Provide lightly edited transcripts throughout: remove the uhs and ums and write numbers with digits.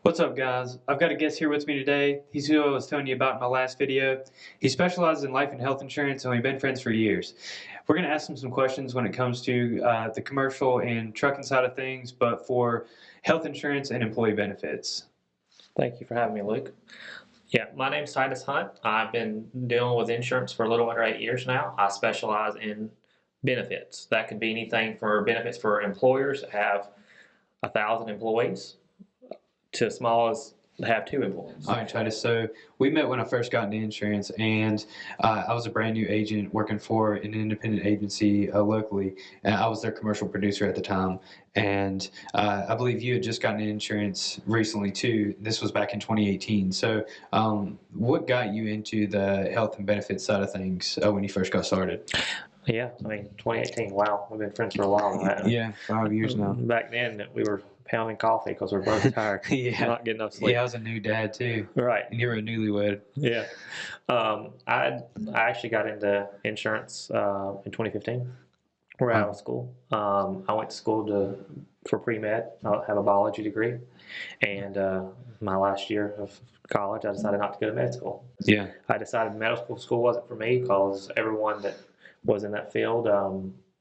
What's up, guys? I've got a guest here with me today. He's who I was telling you about in my last video. He specializes in life and health insurance, and we've been friends for years. We're going to ask him some questions when it comes to the commercial and trucking side of things, but for health insurance and employee benefits. Thank you for having me, Luke. Yeah, my name's Titus Hunt. I've been dealing with insurance for a little under 8 years now. I specialize in benefits. That could be anything for benefits for employers that have 1,000 employees to as small as have 2 employees. All right, Titus. So we met when I first got into insurance, and I was a brand new agent working for an independent agency locally, and I was their commercial producer at the time. And I believe you had just gotten into insurance recently too. This was back in 2018. So what got you into the health and benefits side of things when you first got started? Yeah, 2018. Wow, we've been friends for a while. Right? Yeah, 5 years now. Back then, we were pounding coffee because we're both tired. Yeah. Not getting enough sleep. Yeah, I was a new dad too. Right. And you were a newlywed. Yeah. I actually got into insurance in 2015. We're out of school. I went to school for pre-med. I have a biology degree. And my last year of college, I decided not to go to med school. Yeah. I decided medical school wasn't for me because everyone that was in that field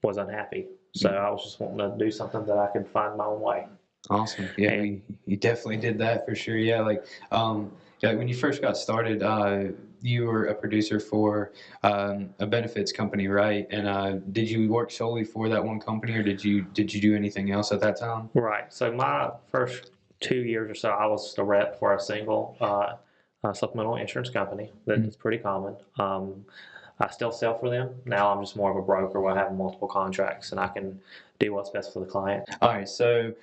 was unhappy. So I was just wanting to do something that I could find my own way. Awesome. Yeah, you definitely did that for sure. Yeah, yeah, when you first got started, you were a producer for a benefits company, right? And did you work solely for that one company, or did you do anything else at that time? Right. So my first 2 years or so, I was the rep for a single supplemental insurance company. That is pretty common. I still sell for them. Now I'm just more of a broker where I have multiple contracts and I can do what's best for the client. All right. So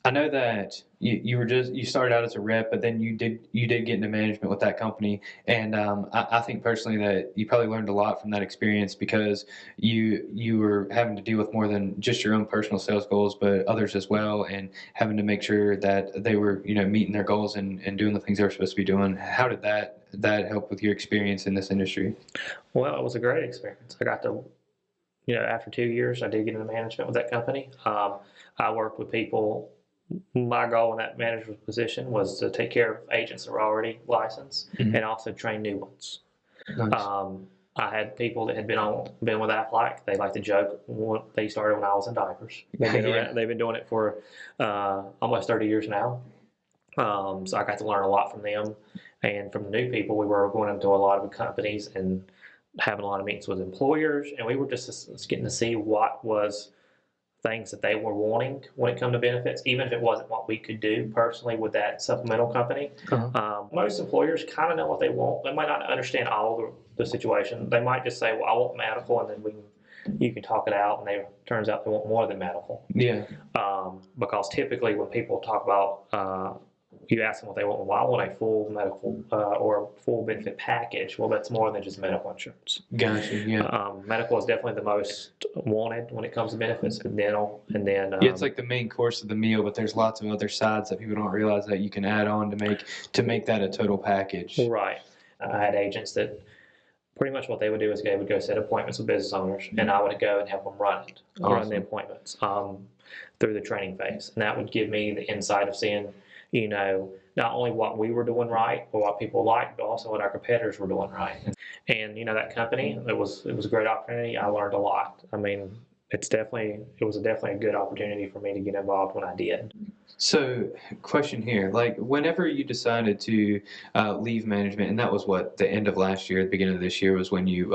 I know that you started out as a rep, but then you did get into management with that company, and I think personally that you probably learned a lot from that experience because you were having to deal with more than just your own personal sales goals, but others as well, and having to make sure that they were meeting their goals and doing the things they were supposed to be doing. How did that help with your experience in this industry? Well, it was a great experience. I got to, after 2 years, I did get into management with that company. I worked with people. My goal in that management position was to take care of agents that were already licensed and also train new ones. Nice. I had people that had been with Aflac. They like to joke. They started when I was in diapers. They've been doing it for almost 30 years now. So I got to learn a lot from them. And from the new people, we were going into a lot of companies and having a lot of meetings with employers. And we were just getting to see what was things that they were wanting when it comes to benefits, even if it wasn't what we could do personally with that supplemental company. Most employers kind of know what they want. They might not understand all the situation. They might just say, well, I want medical, and then you can talk it out, and turns out they want more than medical. Yeah. Because typically when people talk about, you ask them what they want. Well, I want a full medical or a full benefit package. Well, that's more than just medical insurance. Gotcha. Yeah. Medical is definitely the most wanted when it comes to benefits, and dental, and then Yeah, it's like the main course of the meal, but there's lots of other sides that people don't realize that you can add on to make that a total package. Right. I had agents that pretty much what they would do is they would go set appointments with business owners, and I would go and help them run the appointments through the training phase, and that would give me the insight of seeing, not only what we were doing right or what people liked, but also what our competitors were doing right. And that company, it was a great opportunity. I learned a lot. I mean, it was definitely a good opportunity for me to get involved when I did. So, question here, like whenever you decided to leave management, and that was what, the end of last year, the beginning of this year was when you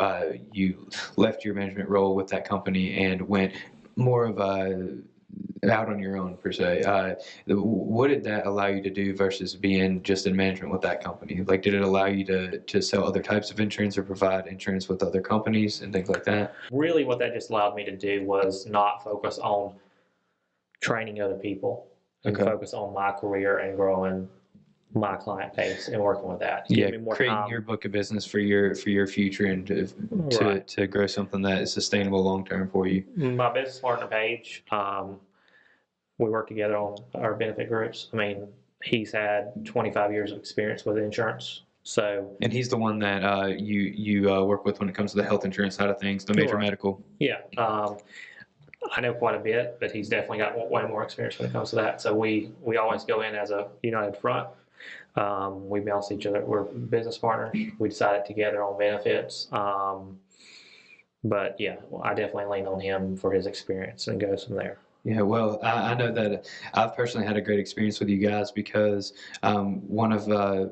left your management role with that company and went more of out on your own per se. What did that allow you to do versus being just in management with that company? Like, did it allow you to sell other types of insurance or provide insurance with other companies and things like that? Really, what that just allowed me to do was not focus on training other people and focus on my career and growing my client base and working with that. Yeah, creating your book of business for your future and to grow something that is sustainable long term for you. My business partner Paige, we work together on our benefit groups. I mean, he's had 25 years of experience with insurance. And he's the one that you work with when it comes to the health insurance side of things, the major medical. Yeah. I know quite a bit, but he's definitely got way more experience when it comes to that. So we always go in as a united front. We balance each other. We're business partners. We decided together on benefits. But yeah, well, I definitely lean on him for his experience and goes from there. Yeah, well, I know that I've personally had a great experience with you guys because one of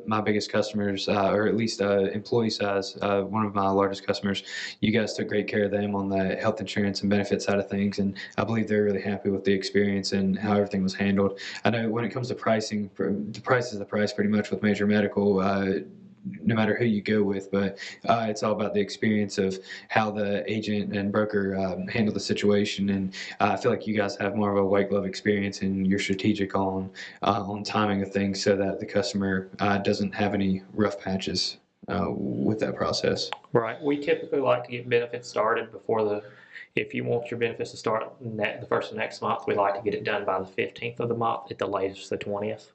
my biggest customers, or at least employee size, one of my largest customers, you guys took great care of them on the health insurance and benefit side of things, and I believe they're really happy with the experience and how everything was handled. I know when it comes to pricing, the price is the price pretty much with major medical. No matter who you go with, but it's all about the experience of how the agent and broker handle the situation. And I feel like you guys have more of a white glove experience, and you're strategic on timing of things so that the customer doesn't have any rough patches with that process. Right. We typically like to get benefits started before if you want your benefits to start the first of next month, we like to get it done by the 15th of the month, at the latest the 20th.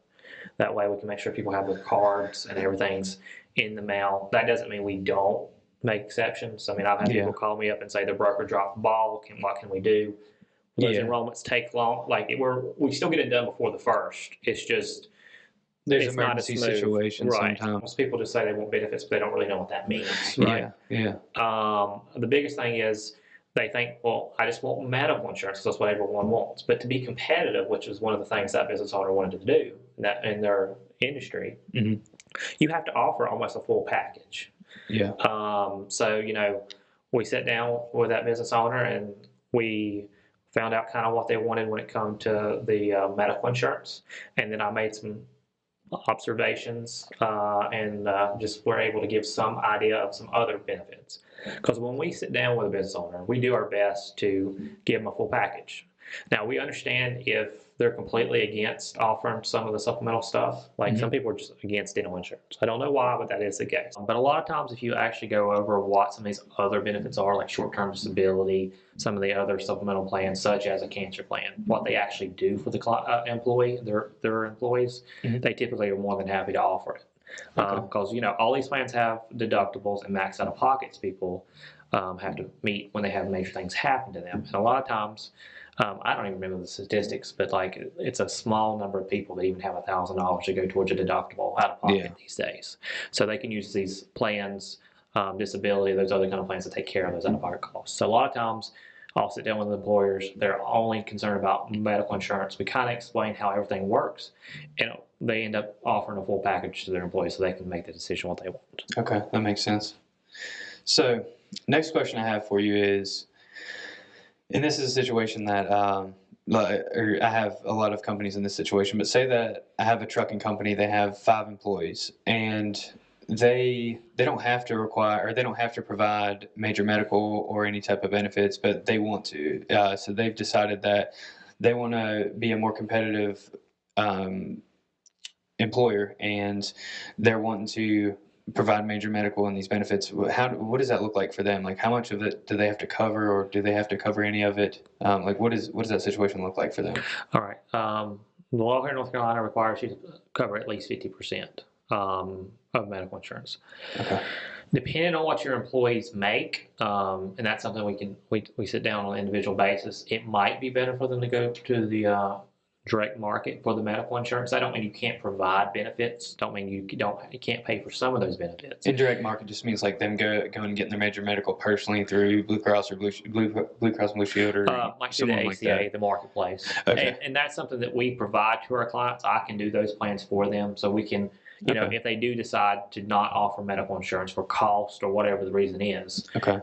That way we can make sure people have their cards and everything's in the mail. That doesn't mean we don't make exceptions. I mean, I've had people call me up and say the broker dropped the ball. What can we do? Those enrollments take long. Like we still get it done before the first. It's just there's it's emergency situations sometimes. Most people just say they want benefits, but they don't really know what that means. Right? Yeah. The biggest thing is they think, well, I just want medical insurance because that's what everyone wants. But to be competitive, which is one of the things that business owner wanted to do in their industry, you have to offer almost a full package. Yeah. So, we sat down with that business owner and we found out kind of what they wanted when it comes to the medical insurance. And then I made some observations and just were able to give some idea of some other benefits. Because when we sit down with a business owner, we do our best to give them a full package. Now, we understand if they're completely against offering some of the supplemental stuff. Like some people are just against dental insurance. I don't know why, but that is the case. But a lot of times, if you actually go over what some of these other benefits are, like short-term disability, some of the other supplemental plans, such as a cancer plan, what they actually do for the employee, their employees, they typically are more than happy to offer it. Because, all these plans have deductibles and max out-of-pockets people have to meet when they have major things happen to them. And a lot of times, I don't even remember the statistics, but like it's a small number of people that even have $1,000 to go towards a deductible out of pocket these days. So they can use these plans, disability, those other kind of plans to take care of those out of pocket costs. So a lot of times I'll sit down with employers, they're only concerned about medical insurance. We kind of explain how everything works, and they end up offering a full package to their employees so they can make the decision what they want. Okay, that makes sense. So next question I have for you is, and this is a situation that or I have a lot of companies in this situation, but say that I have a trucking company, they have 5 employees, and they don't have to require, or they don't have to provide major medical or any type of benefits, but they want to. So they've decided that they want to be a more competitive employer, and they're wanting to provide major medical and these benefits. What does that look like for them? Like, how much of it do they have to cover, or do they have to cover any of it? Like, what does that situation look like for them? All right. The law here in North Carolina requires you to cover at least 50% of medical insurance. Okay. Depending on what your employees make, and that's something we sit down on an individual basis. It might be better for them to go to the direct market for the medical insurance. That don't mean you can't provide benefits. Don't mean you can't pay for some of those benefits. Indirect market just means like them going and getting their major medical personally through Blue Cross or Blue Cross and Blue Shield, or like through the ACA, the marketplace. Okay. And that's something that we provide to our clients. I can do those plans for them, so we can, if they do decide to not offer medical insurance for cost or whatever the reason is. Okay.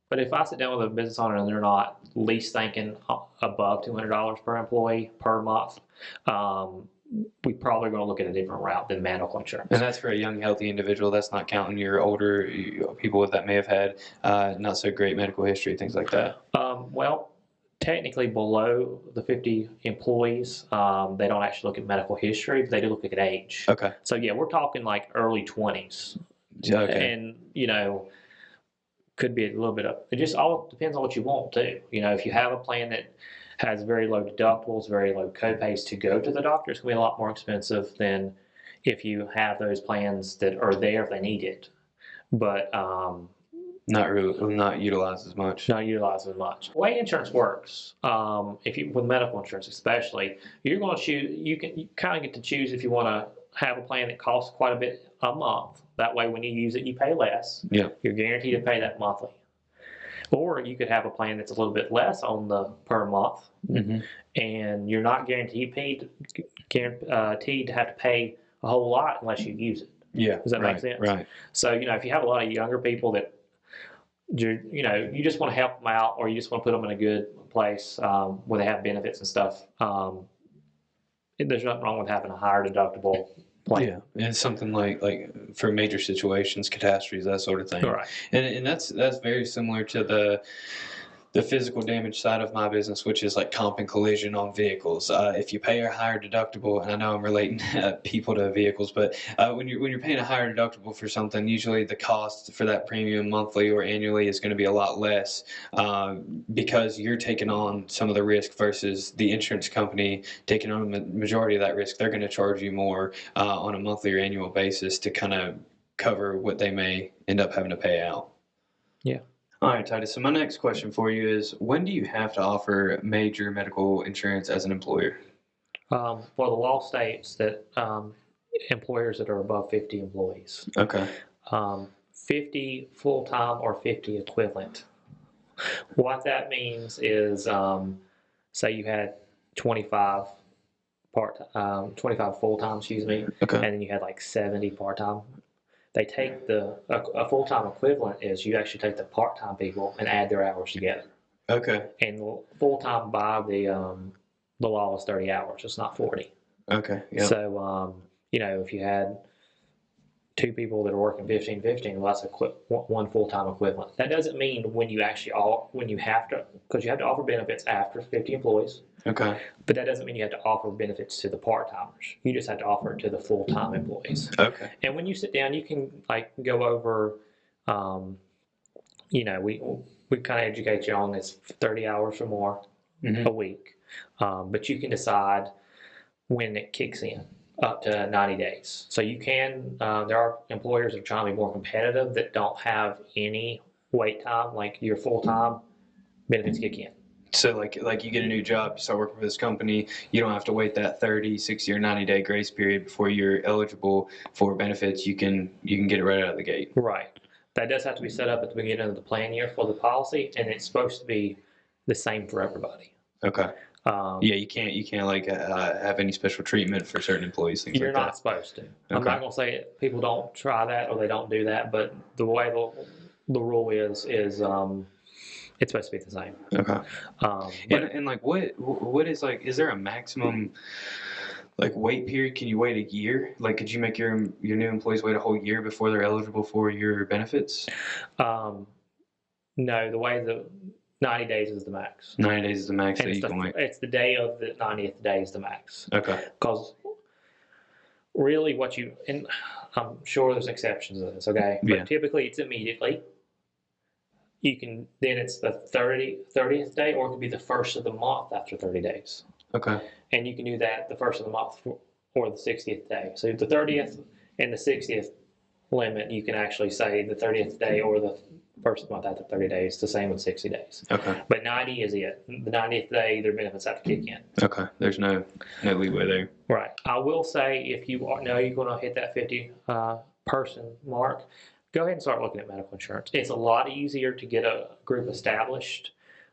But if I sit down with a business owner and they're not least thinking above $200 per employee per month, we probably going to look at a different route than medical insurance. And that's for a young, healthy individual. That's not counting your older people that may have had not so great medical history, things like that. Well, technically below the 50 employees, they don't actually look at medical history, but they do look at age. Okay. So yeah, we're talking like early 20s. Okay. And, could be a little bit of, it just all depends on what you want too. If you have a plan that has very low deductibles, very low copays to go to the doctor, it's going to be a lot more expensive than if you have those plans that are there if they need it. But Not utilized as much. Not utilized as much. The way insurance works, if you with medical insurance especially, you're going to choose. You kind of get to choose if you want to have a plan that costs quite a bit a month. That way, when you use it, you pay less. Yeah. You're guaranteed to pay that monthly. Or you could have a plan that's a little bit less on the per month, and you're not guaranteed to have to pay a whole lot unless you use it. Yeah. Does that make sense? Right. So if you have a lot of younger people that you just want to help them out, or you just want to put them in a good place where they have benefits and stuff. There's nothing wrong with having a higher deductible plan. Yeah, and it's something like for major situations, catastrophes, that sort of thing. Right. And that's very similar to the physical damage side of my business, which is like comp and collision on vehicles. If you pay a higher deductible, and I know I'm relating people to vehicles, but when you're paying a higher deductible for something, usually the cost for that premium monthly or annually is going to be a lot less because you're taking on some of the risk versus the insurance company taking on the majority of that risk. They're going to charge you more on a monthly or annual basis to kind of cover what they may end up having to pay out. Yeah. All right, Titus. So my next question for you is, when do you have to offer major medical insurance as an employer? Well, the law states that employers that are above 50 employees. Okay. 50 full-time or 50 equivalent. What that means is, say you had 25 full-time, Okay. and then you had like 70 part-time. They take a full-time equivalent is you actually take the part-time people and add their hours together. Okay. And full-time by the law is 30 hours. It's not 40. Okay. Yeah. So, if you had two people that are working 15, well, that's one full-time equivalent. That doesn't mean when you have to, because you have to offer benefits after 50 employees. Okay. But that doesn't mean you have to offer benefits to the part-timers. You just have to offer it to the full-time employees. Okay. And when you sit down, you can go over, we kind of educate you on this 30 hours or more a week. But you can decide when it kicks in, up to 90 days. So you can, there are employers that are trying to be more competitive that don't have any wait time, like your full-time benefits kick in. So like you get a new job, you start working for this company, you don't have to wait that 30, 60, or 90-day grace period before you're eligible for benefits. You can get it right out of the gate. Right. That does have to be set up at the beginning of the plan year for the policy, and it's supposed to be the same for everybody. Okay. You can't have any special treatment for certain employees, things like that. You're not supposed to. Okay. I'm not going to say people don't try that or they don't do that, but the way the rule is it's supposed to be the same. Okay. And what is there a maximum wait period? Can you wait a year? Could you make your new employees wait a whole year before they're eligible for your benefits? No, the way the 90 days is the max. 90 days is the max that you can wait. It's the day of the 90th day is the max. Okay. Because really and I'm sure there's exceptions to this, okay? But typically it's immediately. Then it's the 30th day, or it could be the first of the month after 30 days. Okay. And you can do that the first of the month or the 60th day. So the 30th and the 60th limit, you can actually say the 30th day or the first month after 30 days. The same with 60 days. Okay. But 90 is it. The 90th day, their benefits have to kick in. Okay. There's no leeway there. Right. I will say if you know you're going to hit that 50 person mark, go ahead and start looking at medical insurance. It's a lot easier to get a group established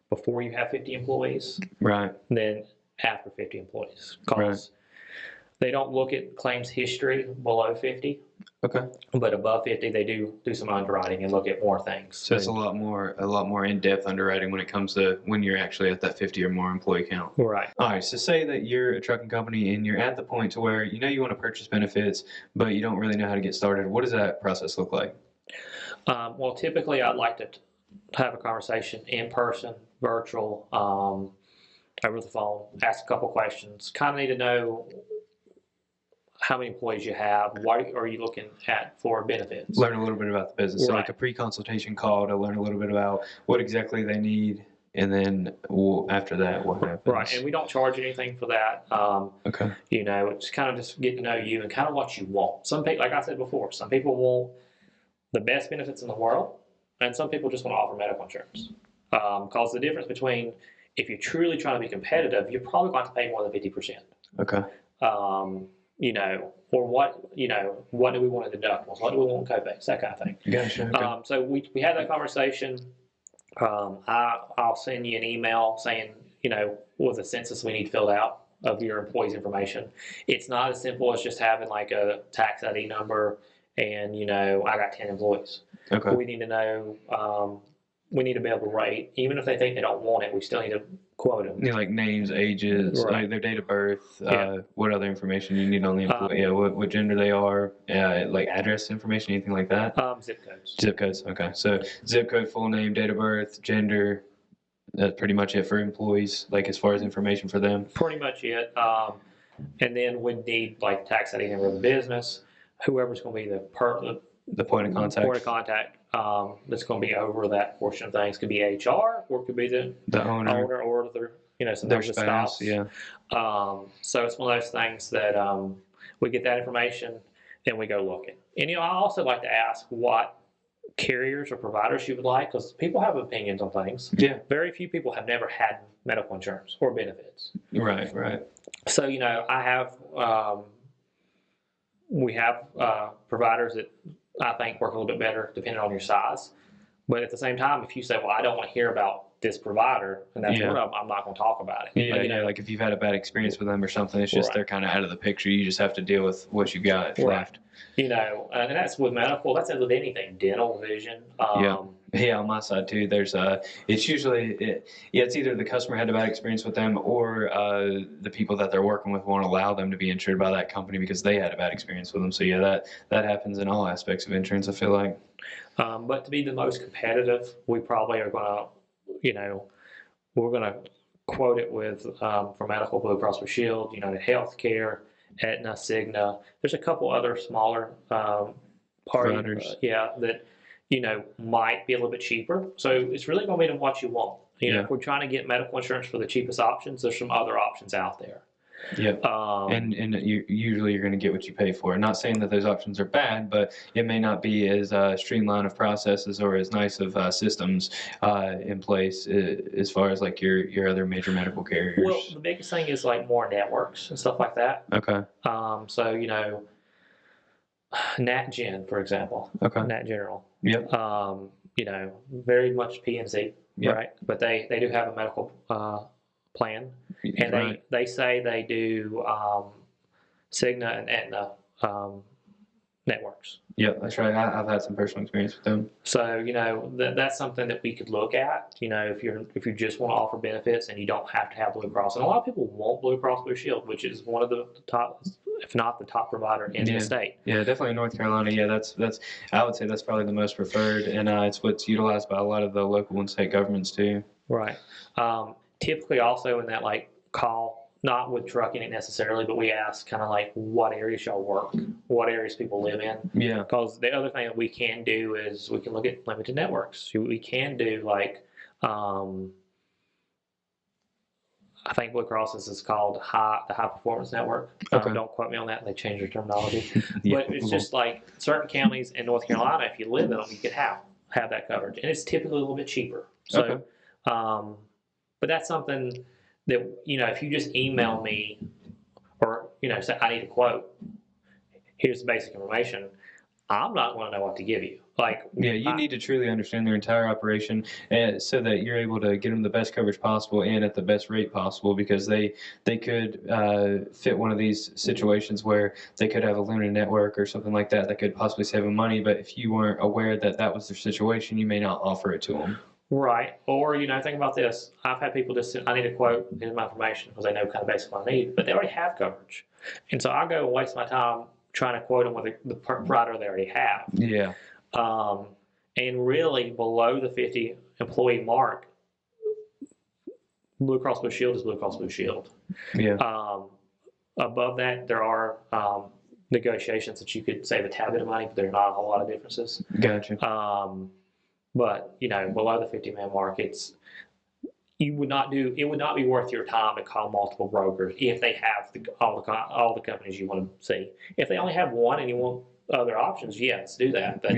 before you have 50 employees than after 50 employees. Because they don't look at claims history below 50. Okay. But above 50, they do some underwriting and look at more things. So it's a lot more in-depth underwriting when it comes to when you're actually at that 50 or more employee count. Right. All right. So say that you're a trucking company and you're at the point to where you want to purchase benefits, but you don't really know how to get started. What does that process look like? Well, typically I'd like to have a conversation in person, virtual, over the phone, ask a couple questions. Kind of need to know how many employees you have. What are you looking at for benefits? Learn a little bit about the business. So like a pre-consultation call to learn a little bit about what exactly they need. And then after that, what happens? Right, and we don't charge anything for that. Okay. It's kind of just getting to know you and kind of what you want. Some people, like I said before, some people want the best benefits in the world. and some people just want to offer medical insurance. Because the difference between, if you're truly trying to be competitive, you're probably going to have to pay more than 50%. Okay. Or what do we want in deductibles? What do we want in copays? That kind of thing. Gotcha. Okay. So we had that conversation. I'll send you an email saying, with a census we need filled out of your employees' information. It's not as simple as just having like a tax ID number and, I got 10 employees. Okay. We need to know, we need to be able to rate, even if they think they don't want it, we still need to quote them. Like names, ages, Right. like their date of birth, what other information you need on the employee, what gender they are, like address information, anything like that? Zip codes. Zip codes, okay. So zip code, full name, date of birth, gender, that's pretty much it for employees, like as far as information for them? Pretty much it. And then we'd need like tax ID number of the business, whoever's going to be The point of contact. Point of contact that's going to be over that portion of things. Could be HR, or it could be the owner or their spouse. Yeah. So it's one of those things that we get that information and we go looking. And I also like to ask what carriers or providers you would like, because people have opinions on things. Yeah. Very few people have never had medical insurance or benefits. Right. So I have we have providers that I think work a little bit better depending on your size. But at the same time, if you say, well, I don't want to hear about this provider, and that's what I'm not going to talk about it. Yeah, like if you've had a bad experience with them or something, it's just they're kind of out of the picture. You just have to deal with what you got left. And that's with medical. That's with anything, dental, vision. Yeah, on my side too. There's it's usually it's either the customer had a bad experience with them, or the people that they're working with won't allow them to be insured by that company because they had a bad experience with them. So that happens in all aspects of insurance, I feel like. But to be the most competitive, we probably are going to, we're going to quote it with for medical, Blue Cross Blue Shield, United Healthcare, Aetna, Cigna. There's a couple other smaller parties, that might be a little bit cheaper. So it's really going to be what you want. If we're trying to get medical insurance for the cheapest options, there's some other options out there. Yep. And usually you're going to get what you pay for. Not saying that those options are bad, but it may not be as streamlined of processes or as nice of systems in place as far as like your other major medical carriers. Well, the biggest thing is like more networks and stuff like that. Okay. So NatGen, for example. Okay. Nat General. Yep. Very much PNC, right? But they do have a medical plan, and they say they do Cigna and Aetna networks. Yeah, that's right. I've had some personal experience with them. So that's something that we could look at. If you just want to offer benefits and you don't have to have Blue Cross, and a lot of people want Blue Cross Blue Shield, which is one of the top, if not the top provider in the state. Yeah, definitely in North Carolina. Yeah, that's I would say that's probably the most preferred, and it's what's utilized by a lot of the local and state governments too. Right. Typically, also in that call, not with trucking it necessarily, but we ask kind of like what areas y'all work, what areas people live in. Yeah. Because the other thing that we can do is we can look at limited networks. We can do I think Blue Cross is called the High Performance Network. Okay. Don't quote me on that. They changed their terminology. But it's just like certain counties in North Carolina, if you live in them, you could have that coverage. And it's typically a little bit cheaper. So, but that's something that, if you just email me or, say, I need a quote, here's the basic information, I'm not going to know what to give you. You need to truly understand their entire operation so that you're able to get them the best coverage possible and at the best rate possible, because they could fit one of these situations where they could have a limited network or something like that could possibly save them money. But if you weren't aware that was their situation, you may not offer it to them. Right. Or, think about this. I've had people just say, I need a quote, here's my information, because they know kind of basically what I need, but they already have coverage. And so I go and waste my time trying to quote them with the provider they already have. Yeah. And really below the 50 employee mark, Blue Cross Blue Shield is Blue Cross Blue Shield. Yeah. Above that, there are negotiations that you could save a tad bit of money, but there are not a whole lot of differences. Gotcha. But below the 50-man mark, it would not be worth your time to call multiple brokers if they have all the companies you want to see. If they only have one and you want other options, yes, do that. But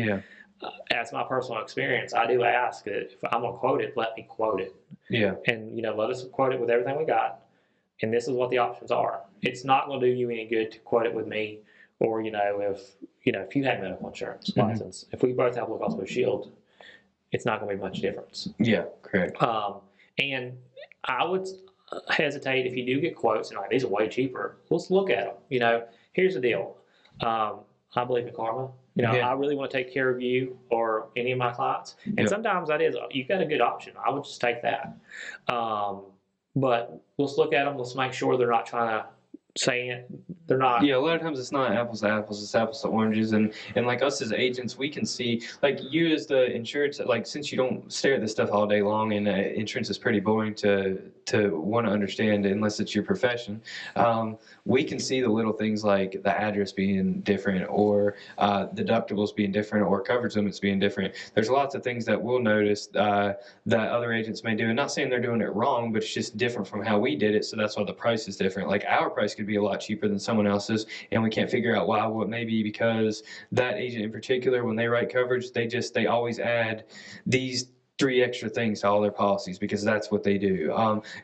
as my personal experience, I do ask that if I'm gonna quote it, let me quote it, Yeah. and let us quote it with everything we got, and this is what the options are. It's not going to do you any good to quote it with me, or if you had medical insurance license, if we both have Blue Cross Blue Shield, it's not going to be much difference. Yeah, correct. And I would hesitate if you do get quotes and like these are way cheaper. Let's look at them. Here's the deal. I believe in karma. I really want to take care of you or any of my clients, and sometimes that is you've got a good option. I would just take that. But let's look at them. Let's make sure they're not trying to say it. They're not. Yeah, a lot of times it's not apples to apples, it's apples to oranges. And like us as agents, we can see, like you as the insurance, like since you don't stare at this stuff all day long, and insurance is pretty boring to want to understand unless it's your profession, we can see the little things like the address being different, or deductibles being different, or coverage limits being different. There's lots of things that we'll notice that other agents may do. And not saying they're doing it wrong, but it's just different from how we did it. So that's why the price is different. Like our price could be a lot cheaper than someone else's, and we can't figure out why. Well, it may be because that agent in particular, when they write coverage, they always add these 3 extra things to all their policies because that's what they do.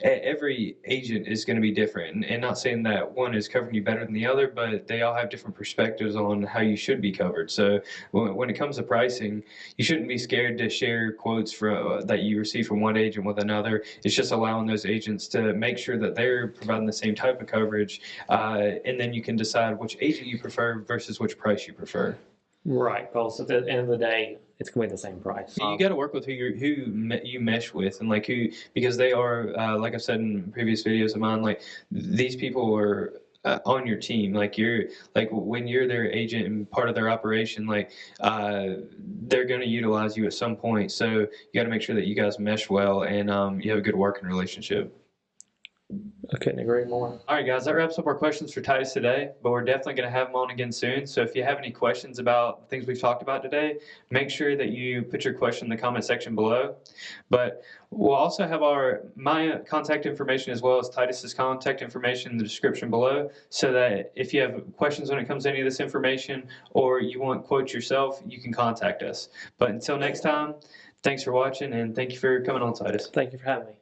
Every agent is going to be different, and not saying that one is covering you better than the other, but they all have different perspectives on how you should be covered. So when it comes to pricing, you shouldn't be scared to share quotes that you receive from one agent with another. It's just allowing those agents to make sure that they're providing the same type of coverage, and then you can decide which agent you prefer versus which price you prefer. Right, because at the end of the day, it's going to be the same price. You got to work with who you mesh with, and like because they are, like I've said in previous videos of mine, like these people are on your team. Like when you're their agent and part of their operation, like they're going to utilize you at some point. So you got to make sure that you guys mesh well and you have a good working relationship. I couldn't agree more. All right, guys, that wraps up our questions for Titus today, but we're definitely going to have him on again soon. So if you have any questions about things we've talked about today, make sure that you put your question in the comment section below. But we'll also have my contact information as well as Titus's contact information in the description below, so that if you have questions when it comes to any of this information or you want quotes yourself, you can contact us. But until next time, thanks for watching, and thank you for coming on, Titus. Thank you for having me.